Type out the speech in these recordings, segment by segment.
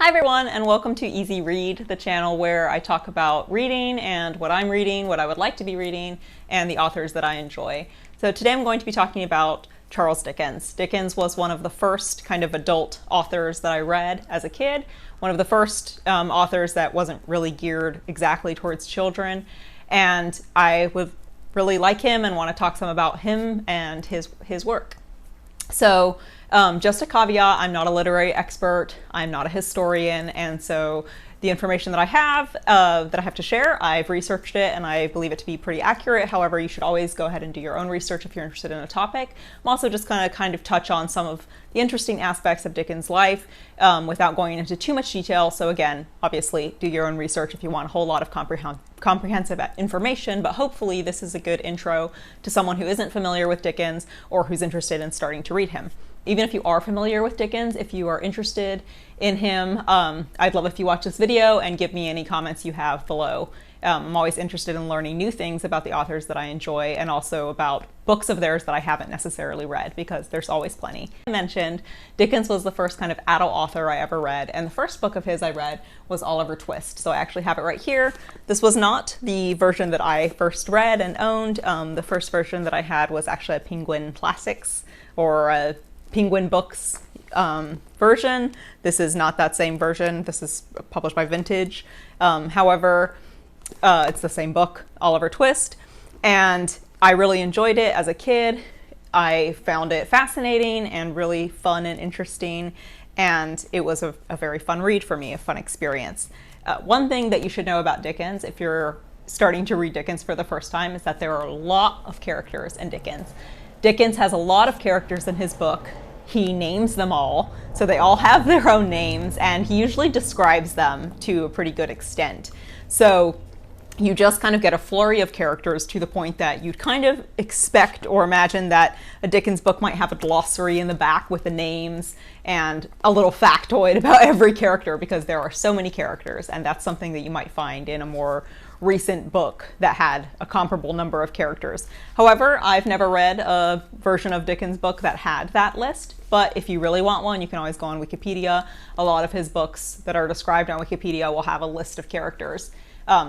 Hi everyone, and welcome to Easy Read, the channel where I talk about reading and what I'm reading, what I would like to be reading, and the authors that I enjoy. So today I'm going to be talking about Charles Dickens. Dickens was one of the first kind of adult authors that I read as a kid, one of the first authors that wasn't really geared exactly towards children, and I would really like him and want to talk some about him and his work. So just a caveat, I'm not a literary expert, I'm not a historian, and so the information that I have to share, I've researched it and I believe it to be pretty accurate. However, you should always go ahead and do your own research if you're interested in a topic. I'm also just going to kind of touch on some of the interesting aspects of Dickens' life without going into too much detail. So again, obviously do your own research if you want a whole lot of comprehensive information, but hopefully this is a good intro to someone who isn't familiar with Dickens or who's interested in starting to read him. Even if you are familiar with Dickens, if you are interested in him, I'd love if you watch this video and give me any comments you have below. I'm always interested in learning new things about the authors that I enjoy and also about books of theirs that I haven't necessarily read, because there's always plenty. I mentioned Dickens was the first kind of adult author I ever read, and the first book of his I read was Oliver Twist. So I actually have it right here. This was not the version that I first read and owned. The first version that I had was actually a Penguin Classics or a Penguin Books version. This is not that same version. This is published by Vintage. However, it's the same book, Oliver Twist, and I really enjoyed it as a kid. I found it fascinating and really fun and interesting, and it was a very fun read for me, a fun experience. One thing that you should know about Dickens, if you're starting to read Dickens for the first time, is that there are a lot of characters in Dickens. Dickens has a lot of characters in his book. He names them all, so they all have their own names, and he usually describes them to a pretty good extent. So you just kind of get a flurry of characters to the point that you'd kind of expect or imagine that a Dickens book might have a glossary in the back with the names and a little factoid about every character, because there are so many characters, and that's something that you might find in a more recent book that had a comparable number of characters. However, I've never read a version of Dickens' book that had that list, but if you really want one, you can always go on Wikipedia. A lot of his books that are described on Wikipedia will have a list of characters.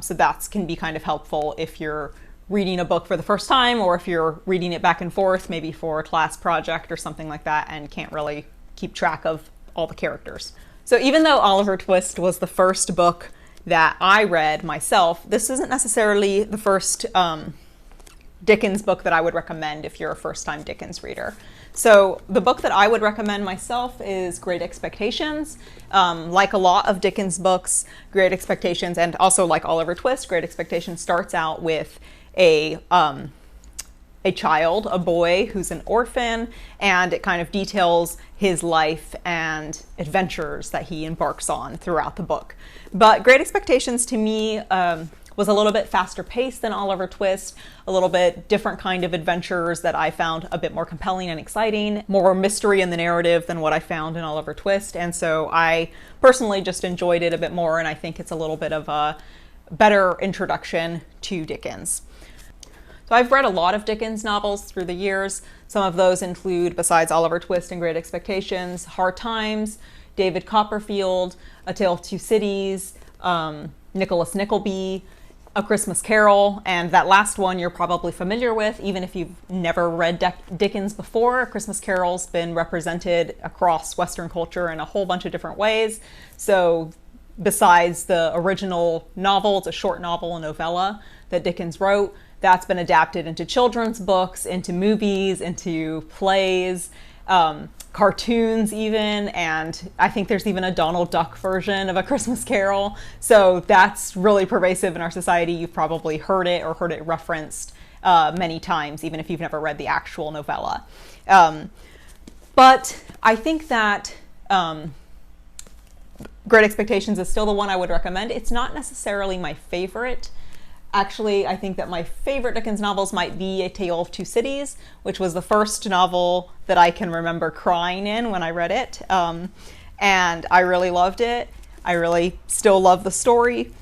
So that can be kind of helpful if you're reading a book for the first time, or if you're reading it back and forth, maybe for a class project or something like that, and can't really keep track of all the characters. So even though Oliver Twist was the first book that I read myself, this isn't necessarily the first Dickens book that I would recommend if you're a first-time Dickens reader. So the book that I would recommend myself is Great Expectations. Like a lot of Dickens books, Great Expectations, and also like Oliver Twist, Great Expectations starts out with a child, a boy who's an orphan, and it kind of details his life and adventures that he embarks on throughout the book. But Great Expectations to me was a little bit faster paced than Oliver Twist, a little bit different kind of adventures that I found a bit more compelling and exciting, more mystery in the narrative than what I found in Oliver Twist, and so I personally just enjoyed it a bit more, and I think it's a little bit of a better introduction to Dickens. So I've read a lot of Dickens novels through the years. Some of those include, besides Oliver Twist and Great Expectations, Hard Times, David Copperfield, A Tale of Two Cities, Nicholas Nickleby, A Christmas Carol, and that last one you're probably familiar with, even if you've never read Dickens before. A Christmas Carol's been represented across Western culture in a whole bunch of different ways. So besides the original novel, it's a short novel, a novella that Dickens wrote, that's been adapted into children's books, into movies, into plays, cartoons even, and I think there's even a Donald Duck version of A Christmas Carol. So that's really pervasive in our society. You've probably heard it or heard it referenced many times, even if you've never read the actual novella. But I think that Great Expectations is still the one I would recommend. It's not necessarily my favorite. Actually, I think that my favorite Dickens novels might be A Tale of Two Cities, which was the first novel that I can remember crying in when I read it. And I really loved it. I really still love the story.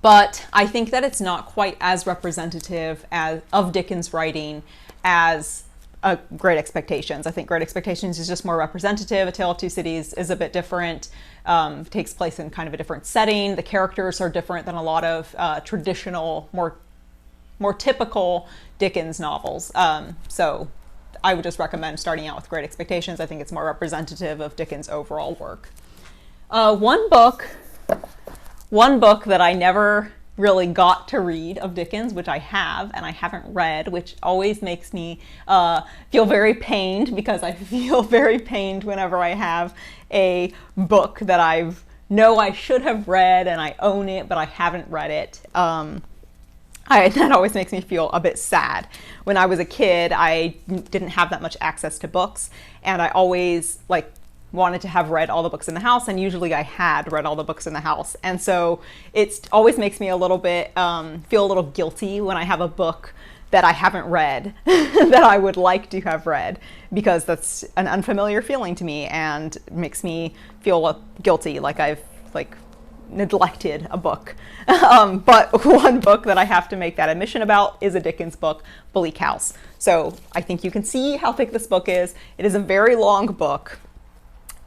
But I think that it's not quite as representative of Dickens' writing as Great Expectations. I think Great Expectations is just more representative. A Tale of Two Cities is a bit different. Takes place in kind of a different setting. The characters are different than a lot of traditional, more typical Dickens novels. So I would just recommend starting out with Great Expectations. I think it's more representative of Dickens' overall work. One book that I never really got to read of Dickens, which I have and I haven't read, which always makes me feel very pained, because I feel very pained whenever I have a book that I know I should have read and I own it, but I haven't read it. That always makes me feel a bit sad. When I was a kid, I didn't have that much access to books, and I always wanted to have read all the books in the house, and usually I had read all the books in the house. And so it always makes me a little bit, feel a little guilty when I have a book that I haven't read that I would like to have read, because that's an unfamiliar feeling to me and makes me feel guilty, like I've neglected a book. But one book that I have to make that admission about is a Dickens book, Bleak House. So I think you can see how thick this book is. It is a very long book.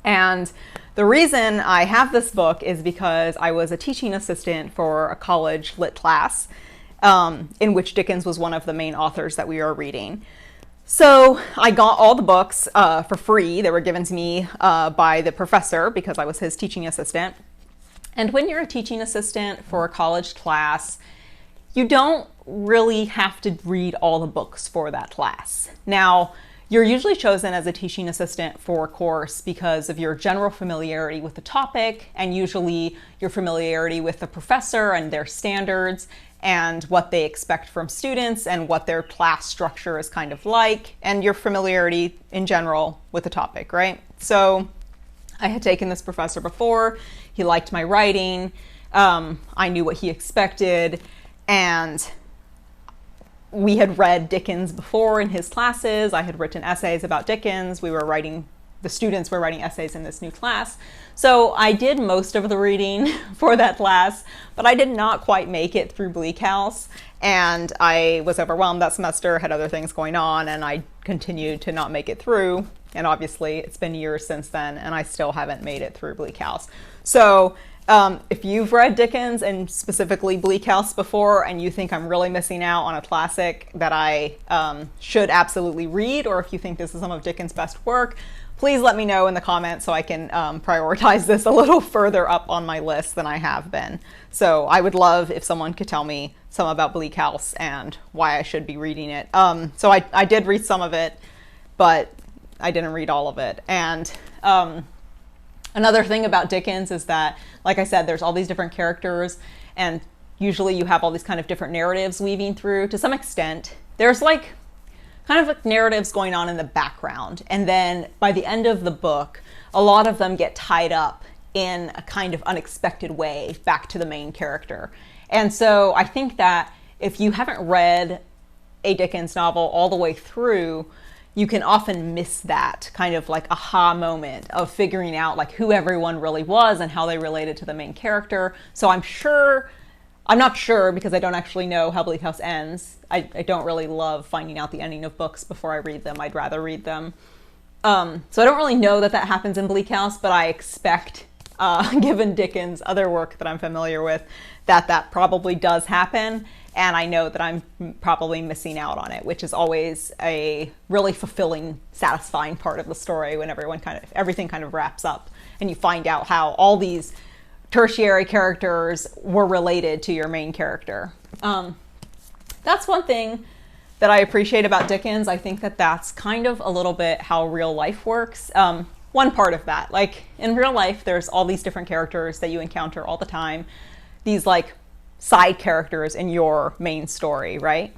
And the reason I have this book is because I was a teaching assistant for a college lit class in which Dickens was one of the main authors that we were reading. So I got all the books for free. They were given to me by the professor because I was his teaching assistant. And when you're a teaching assistant for a college class, you don't really have to read all the books for that class. Now, you're usually chosen as a teaching assistant for a course because of your general familiarity with the topic, and usually your familiarity with the professor and their standards and what they expect from students and what their class structure is kind of like, and your familiarity in general with the topic, right? So I had taken this professor before. He liked my writing. I knew what he expected, and we had read Dickens before in his classes. I had written essays about Dickens. The students were writing essays in this new class. So I did most of the reading for that class, but I did not quite make it through Bleak House. And I was overwhelmed that semester, had other things going on, and I continued to not make it through. And obviously it's been years since then, and I still haven't made it through Bleak House. So if you've read Dickens, and specifically Bleak House, before, and you think I'm really missing out on a classic that I should absolutely read, or if you think this is some of Dickens' best work, please let me know in the comments so I can prioritize this a little further up on my list than I have been. So I would love if someone could tell me some about Bleak House and why I should be reading it. So I did read some of it, but I didn't read all of it. And another thing about Dickens is that, like I said, there's all these different characters, and usually you have all these kind of different narratives weaving through. To some extent, there's kind of narratives going on in the background, and then by the end of the book, a lot of them get tied up in a kind of unexpected way back to the main character. And so I think that if you haven't read a Dickens novel all the way through, you can often miss that kind of aha moment of figuring out who everyone really was and how they related to the main character. So I'm not sure, because I don't actually know how Bleak House ends. I don't really love finding out the ending of books before I read them. I'd rather read them. So I don't really know that happens in Bleak House, but I expect, given Dickens' other work that I'm familiar with, that probably does happen. And I know that I'm probably missing out on it, which is always a really fulfilling, satisfying part of the story when everything kind of wraps up and you find out how all these tertiary characters were related to your main character. That's one thing that I appreciate about Dickens. I think that's kind of a little bit how real life works. One part of that, in real life, there's all these different characters that you encounter all the time. These side characters in your main story, right?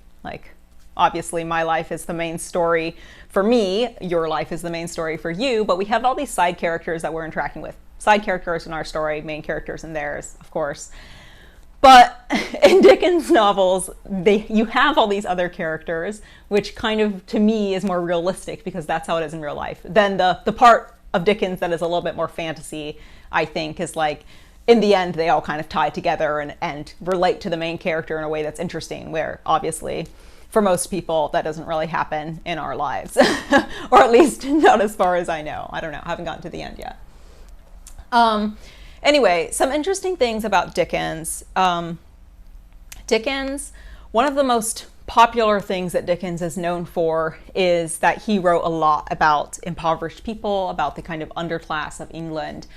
Obviously my life is the main story for me, your life is the main story for you, but we have all these side characters that we're interacting with. Side characters in our story, main characters in theirs, of course. But in Dickens novels, you have all these other characters, which kind of, to me, is more realistic, because that's how it is in real life. Then the part of Dickens that is a little bit more fantasy, I think, is in the end, they all kind of tie together and relate to the main character in a way that's interesting, where obviously for most people, that doesn't really happen in our lives, or at least not as far as I know. I don't know. I haven't gotten to the end yet. Anyway, some interesting things about Dickens. Dickens, one of the most popular things that Dickens is known for is that he wrote a lot about impoverished people, about the kind of underclass of England.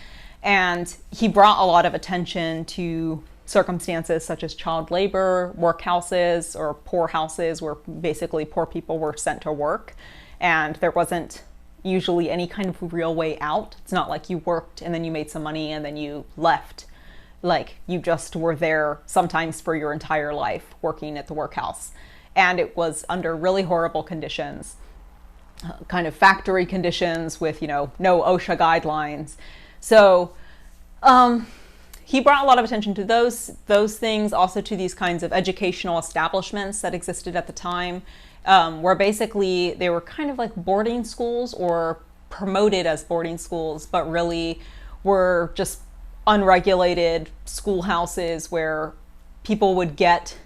And he brought a lot of attention to circumstances such as child labor, workhouses, or poorhouses, where basically poor people were sent to work. And there wasn't usually any kind of real way out. It's not like you worked and then you made some money and then you left. Like, you just were there sometimes for your entire life working at the workhouse. And it was under really horrible conditions, kind of factory conditions with, no OSHA guidelines. So he brought a lot of attention to those things, also to these kinds of educational establishments that existed at the time, where basically they were kind of like boarding schools, or promoted as boarding schools, but really were just unregulated schoolhouses where people would get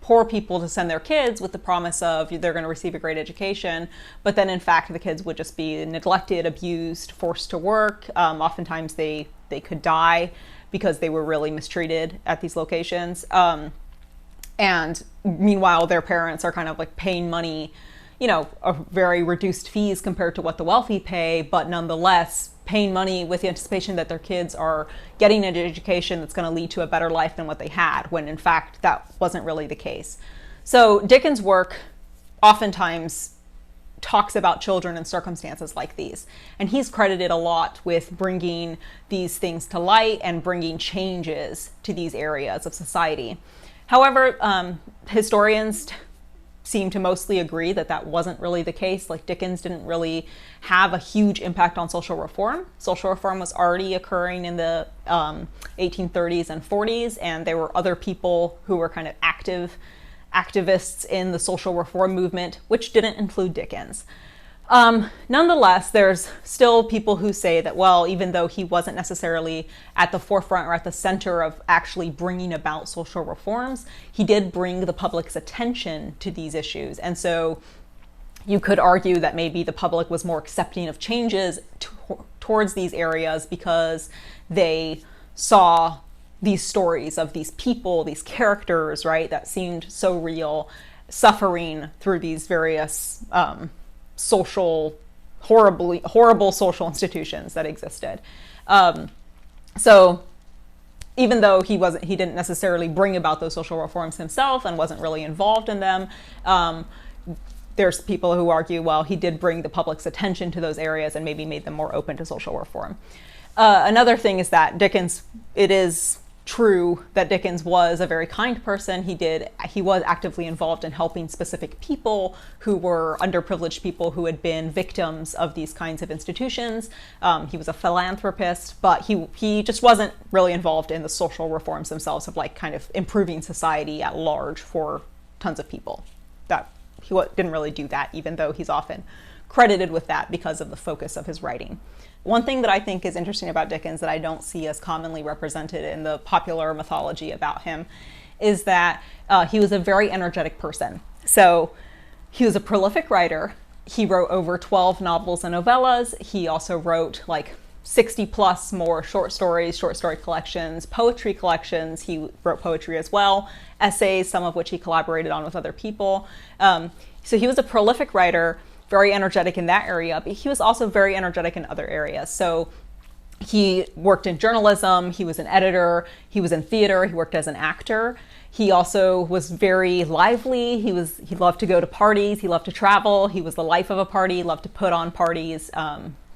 poor people to send their kids with the promise of they're going to receive a great education, but then in fact the kids would just be neglected, abused, forced to work. Oftentimes they could die because they were really mistreated at these locations. And meanwhile, their parents are kind of like paying money, a very reduced fees compared to what the wealthy pay, but nonetheless paying money with the anticipation that their kids are getting an education that's going to lead to a better life than what they had, when in fact that wasn't really the case. So Dickens' work oftentimes talks about children in circumstances like these, and he's credited a lot with bringing these things to light and bringing changes to these areas of society. However, historians seem to mostly agree that that wasn't really the case. Like, Dickens didn't really have a huge impact on social reform. Social reform was already occurring in the 1830s and 40s, and there were other people who were kind of activists in the social reform movement, which didn't include Dickens. Nonetheless, there's still people who say that, well, even though he wasn't necessarily at the forefront or at the center of actually bringing about social reforms, he did bring the public's attention to these issues. And so you could argue that maybe the public was more accepting of changes towards these areas because they saw these stories of these people, these characters, right, that seemed so real, suffering through these various horrible social institutions that existed. So even though he didn't necessarily bring about those social reforms himself and wasn't really involved in them, there's people who argue, well, he did bring the public's attention to those areas and maybe made them more open to social reform. Another thing is that it is true that Dickens was a very kind person. He was actively involved in helping specific people who were underprivileged people who had been victims of these kinds of institutions. He was a philanthropist, but he just wasn't really involved in the social reforms themselves of like kind of improving society at large for tons of people. That he didn't really do that, even though he's often credited with that because of the focus of his writing. One thing that I think is interesting about Dickens that I don't see as commonly represented in the popular mythology about him is that he was a very energetic person. So he was a prolific writer. He wrote over 12 novels and novellas. He also wrote like 60 plus more short story collections, poetry collections. He wrote poetry as well, essays, some of which he collaborated on with other people. So he was a prolific writer, very energetic in that area, but he was also very energetic in other areas. So he worked in journalism, he was an editor, he was in theater, he worked as an actor. He also was very lively. He loved to go to parties, he loved to travel, he was the life of a party, loved to put on parties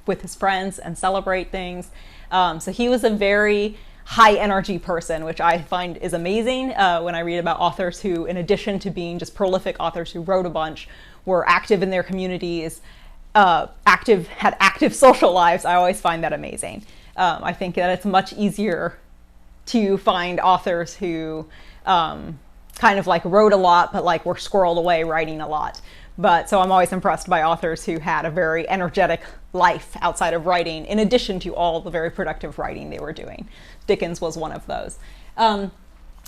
with his friends and celebrate things. So he was a very high energy person, which I find is amazing when I read about authors who, in addition to being just prolific authors who wrote a bunch, were active in their communities, had active social lives. I always find that amazing. I think that it's much easier to find authors who kind of like wrote a lot, but like were squirreled away writing a lot. So I'm always impressed by authors who had a very energetic life outside of writing, in addition to all the very productive writing they were doing. Dickens was one of those.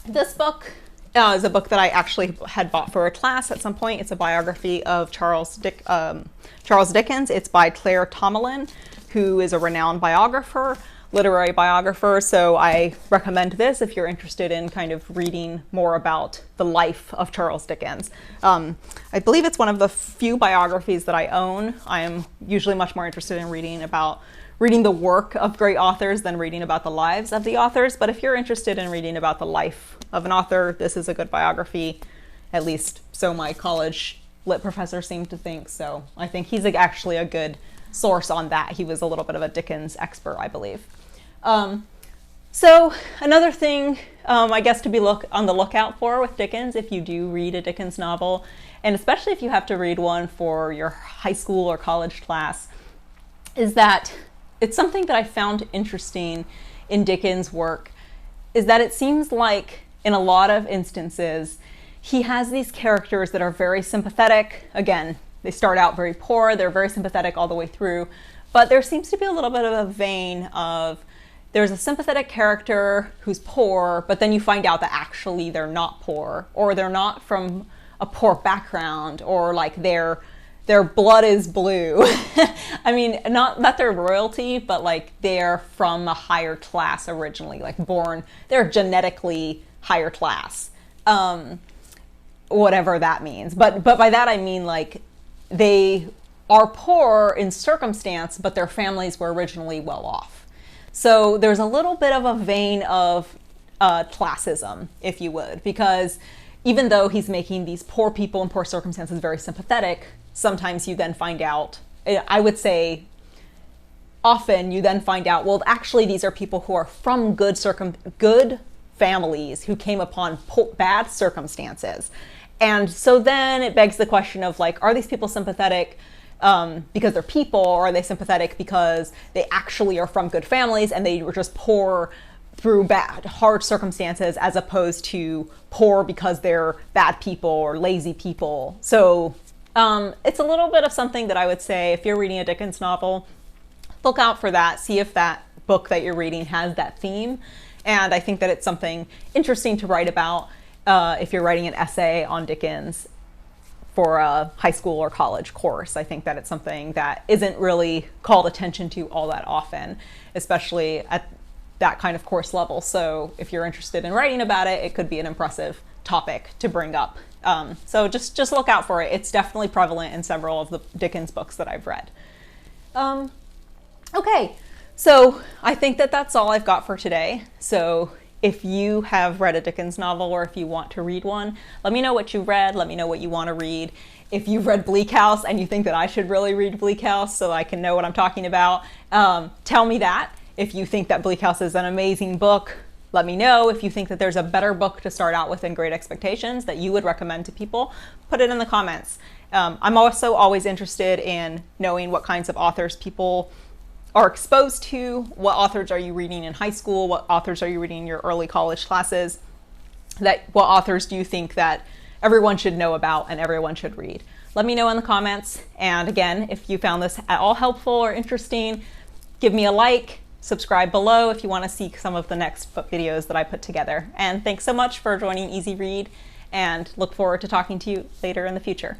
This book is a book that I actually had bought for a class at some point. It's a biography of Charles Dickens. It's by Claire Tomalin, who is a renowned biographer, literary biographer. So I recommend this if you're interested in kind of reading more about the life of Charles Dickens. I believe it's one of the few biographies that I own. I am usually much more interested in reading the work of great authors than reading about the lives of the authors. But if you're interested in reading about the life of an author, this is a good biography, at least so my college lit professor seemed to think. So I think he's actually a good source on that. He was a little bit of a Dickens expert, I believe. So another thing, I guess, to be on the lookout for with Dickens, if you do read a Dickens novel, and especially if you have to read one for your high school or college class, is that it's something that I found interesting in Dickens' work, is that it seems like in a lot of instances, he has these characters that are very sympathetic. Again, they start out very poor, they're very sympathetic all the way through, but there seems to be a little bit of a vein of there's a sympathetic character who's poor, but then you find out that actually they're not poor, or they're not from a poor background, or like their blood is blue. I mean, not that they're royalty, but like they're from a higher class originally, like they're genetically higher class, whatever that means. But by that I mean like they are poor in circumstance, but their families were originally well off. So there's a little bit of a vein of classism, if you would, because even though he's making these poor people in poor circumstances very sympathetic, sometimes you then find out, I would say often you then find out, well, actually these are people who are from good families who came upon bad circumstances. And so then it begs the question of like, are these people sympathetic because they're people, or are they sympathetic because they actually are from good families and they were just poor through hard circumstances, as opposed to poor because they're bad people or lazy people? So it's a little bit of something that I would say, if you're reading a Dickens novel, look out for that, see if that book that you're reading has that theme. And I think that it's something interesting to write about if you're writing an essay on Dickens for a high school or college course. I think that it's something that isn't really called attention to all that often, especially at that kind of course level. So if you're interested in writing about it, it could be an impressive topic to bring up. So just look out for it. It's definitely prevalent in several of the Dickens books that I've read. Okay, so I think that that's all I've got for today. So if you have read a Dickens novel, or if you want to read one, let me know what you read. Let me know what you want to read. If you've read Bleak House and you think that I should really read Bleak House so I can know what I'm talking about, tell me that. If you think that Bleak House is an amazing book, let me know. If you think that there's a better book to start out with than Great Expectations that you would recommend to people, put it in the comments. I'm also always interested in knowing what kinds of authors people are exposed to. What authors are you reading in high school? What authors are you reading in your early college classes? What authors do you think that everyone should know about and everyone should read? Let me know in the comments. And again, if you found this at all helpful or interesting, give me a like, subscribe below if you want to see some of the next videos that I put together. And thanks so much for joining Easy Read, and look forward to talking to you later in the future.